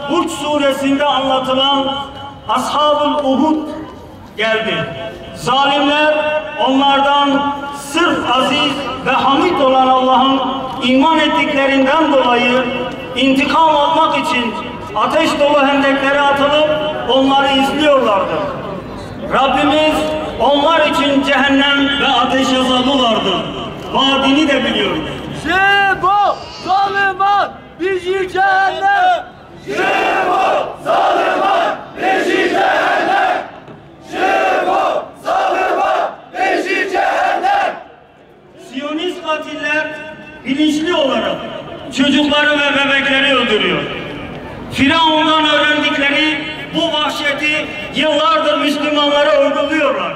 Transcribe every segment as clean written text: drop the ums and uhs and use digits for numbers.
Burç suresinde anlatılan Ashab-ül Uhud geldi. Zalimler onlardan sırf aziz ve hamid olan Allah'ın iman ettiklerinden dolayı intikam almak için ateş dolu hendeklere atılıp onları izliyorlardı. Rabbimiz onlar için cehennem ve ateş azabı vardır. Vaadini de biliyoruz. Şibu zaliman bizi cehennem. Şibu zaliman bizi cehennem. Şibu zaliman bizi cehennem. Siyonist katiller bilinçli olarak çocukları ve bebekleri öldürüyor. Firavundan öğrendikleri bu vahşeti yıllardır Müslümanlara uyguluyorlar.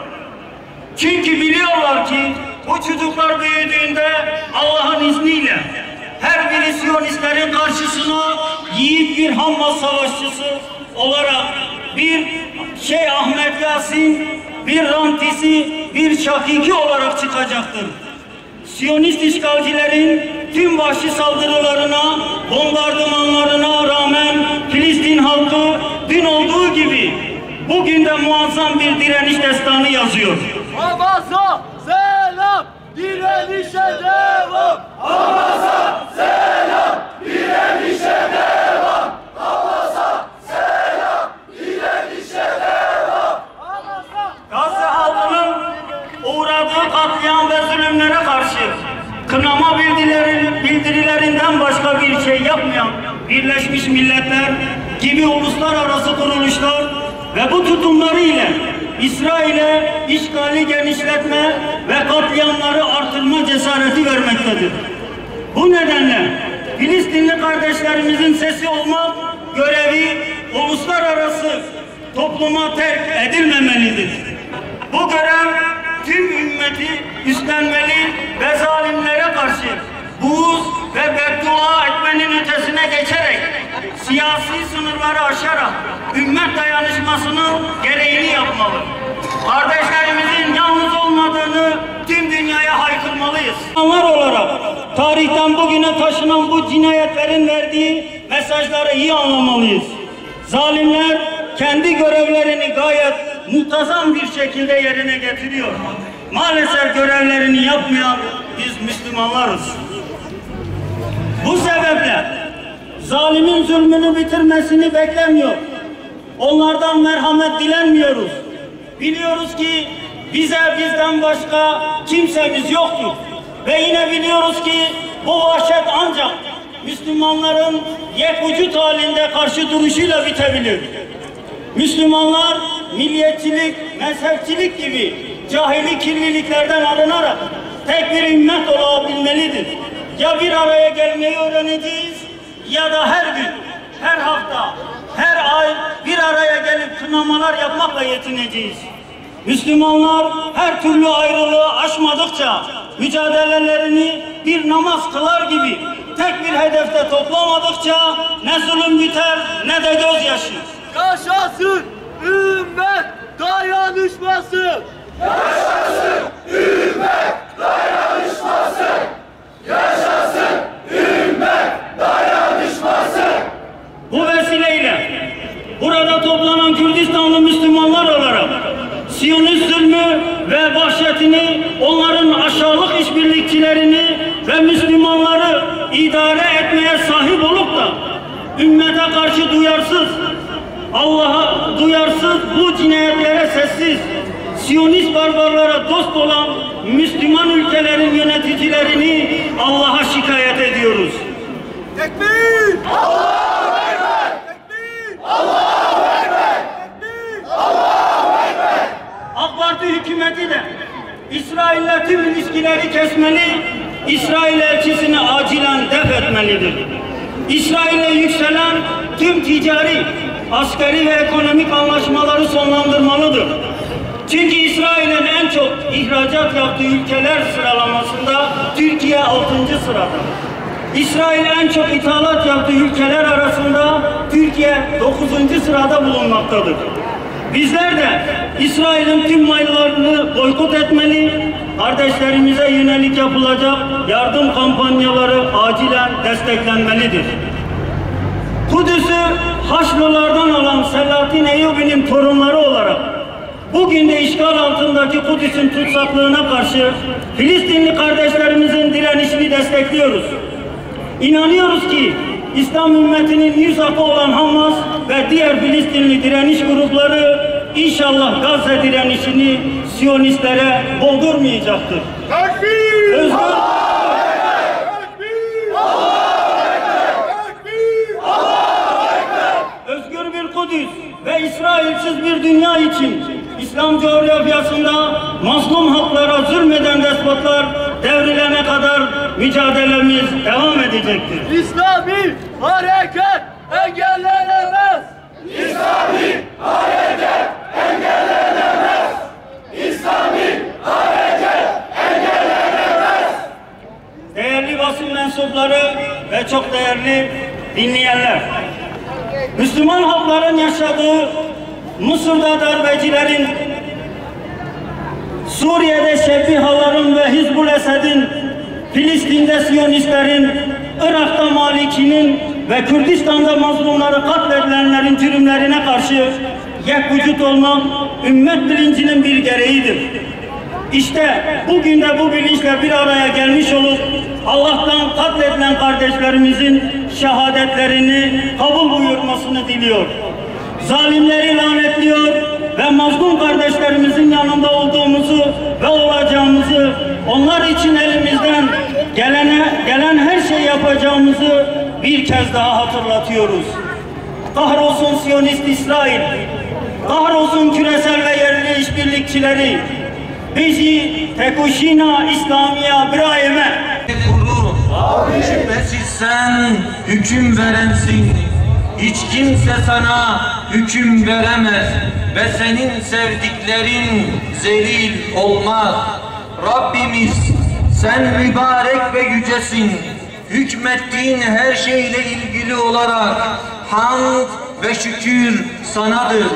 Çünkü biliyorlar ki bu çocuklar büyüdüğünde Allah'ın izniyle her biri Siyonistlerin karşısına yiğit bir Hamas savaşçısı olarak bir Ahmet Yasin, bir Rantisi, bir Şakiki olarak çıkacaktır. Siyonist işgalcilerin tüm vahşi saldırılarına, bombardımanlarına rağmen Filistin halkı dün olduğu gibi bugün de muazzam bir direniş destanı yazıyor. Hamas'a selam, direnişe devam. Hamas'a selam, direnişe devam. Hamas'a selam, direnişe devam. Gazze halkının uğradığı katliam ve zulümlere karşı kınama bildirilerinden başka bir şey yapmayan Birleşmiş Milletler gibi uluslararası kuruluşlar ve bu tutumları ile İsrail'e işgali genişletme ve katliamları artırma cesareti vermektedir. Bu nedenle Filistinli kardeşlerimizin sesi olmak görevi uluslararası topluma terk edilmemelidir. Bu görev tüm ümmeti üstlenmeli ve zalimlere karşı buğz ve beddua etmenin ötesine geçerek siyasi sınırları aşarak ümmet dayanışmasının gereğini yapmalı. Kardeşlerimizin yalnız olmadığını tüm dünyaya haykırmalıyız. İnsanlar olarak tarihten bugüne taşınan bu cinayetlerin verdiği mesajları iyi anlamalıyız. Zalimler kendi görevlerini gayet muntazam bir şekilde yerine getiriyor. Maalesef görevlerini yapmayan biz Müslümanlarız. Bu sebeple zalimin zulmünü bitirmesini beklemiyor. Onlardan merhamet dilenmiyoruz. Biliyoruz ki bizden başka kimsemiz yoktur. Ve yine biliyoruz ki bu vahşet ancak Müslümanların yekvücut halinde karşı duruşuyla bitebilir. Müslümanlar milliyetçilik, mezhepçilik gibi cahili kirliliklerden arınarak tek bir ümmet olabilmelidir. Ya bir araya gelmeyi öğreneceğiz ya da her gün, her hafta, her ay bir araya gelip kınamalar yapmakla yetineceğiz. Müslümanlar her türlü ayrılığı aşmadıkça mücadelelerini bir namaz kılar gibi tek bir hedefte toplamadıkça ne zulüm biter ne de gözyaşı. Yaşasın ümmet dayanışması. Yaşasın ümmet dayanışması. Yaşasın ümmet dayanışması. Bu vesileyle burada toplanan Kürdistanlı Müslümanlar olarak Siyonist zulmü ve vahşetini, onların aşağılık işbirlikçilerini ve Müslümanları idare etmeye sahip olup da ümmete karşı duyarsız, Allah'a duyarsız, bu cinayetlere sessiz, Siyonist barbarlara dost olan Müslüman ülkelerin yöneticilerini Allah'a şikayet ediyoruz. Tekbir! Allahu Ekber! Tekbir! Allahu Ekber! Tekbir! Allahu Ekber! AK Parti hükümeti de İsrail'le tüm ilişkileri kesmeli, İsrail elçisini acilen def etmelidir. İsrail'le yükselen tüm ticari, askeri ve ekonomik anlaşmaları sonlandırmalıdır. Çünkü İsrail'in en çok ihracat yaptığı ülkeler sıralamasında Türkiye 6. sırada. İsrail en çok ithalat yaptığı ülkeler arasında Türkiye 9. sırada bulunmaktadır. Bizler de İsrail'in tüm mallarını boykot etmeli, kardeşlerimize yönelik yapılacak yardım kampanyaları acilen desteklenmelidir. Kudüs'ü Selahaddin Eyyubi'nin torunları olarak bugün de işgal altındaki Kudüs'ün tutsaklığına karşı Filistinli kardeşlerimizin direnişini destekliyoruz. İnanıyoruz ki İslam ümmetinin yüz akı olan Hamas ve diğer Filistinli direniş grupları inşallah Gazze direnişini Siyonistlere boğdurmayacaktır. Tekbir! Özgür, özgür bir Kudüs ve İsrailsiz bir dünya için İslam coğrafyasında mazlum halklara zulmeden despotlar devrilene kadar mücadelemiz devam edecektir. İslami hareket engellenemez. İslami hareket engellenemez. İslami hareket engellenemez. Değerli basın mensupları ve çok değerli dinleyenler, Müslüman halkların yaşadığı Mısır'da darbecilerin, Suriye'de Şebbihaların ve Hizbul Esed'in, Filistin'de Siyonistlerin, Irak'ta Maliki'nin ve Kürdistan'da mazlumları katledilenlerin cürümlerine karşı yekvücut olmak ümmet bilincinin bir gereğidir. İşte bugün de bu bilinçle bir araya gelmiş olup Allah'tan katledilen kardeşlerimizin şehadetlerini kabul buyurmasını diliyor. Zalimleri lanetliyor ve mazlum kardeşlerimizin yanında olduğumuzu ve olacağımızı, onlar için elimizden gelen her şeyi yapacağımızı bir kez daha hatırlatıyoruz. Kahrolsun Siyonist İsrail, kahrolsun küresel ve yerli işbirlikçileri, bizi tekuşina İslamiya birayeme. Şüphesiz sen hüküm verensin. Hiç kimse sana hüküm veremez ve senin sevdiklerin zelil olmaz. Rabbimiz sen mübarek ve yücesin. Hükmettiğin her şeyle ilgili olarak hamd ve şükür sanadır.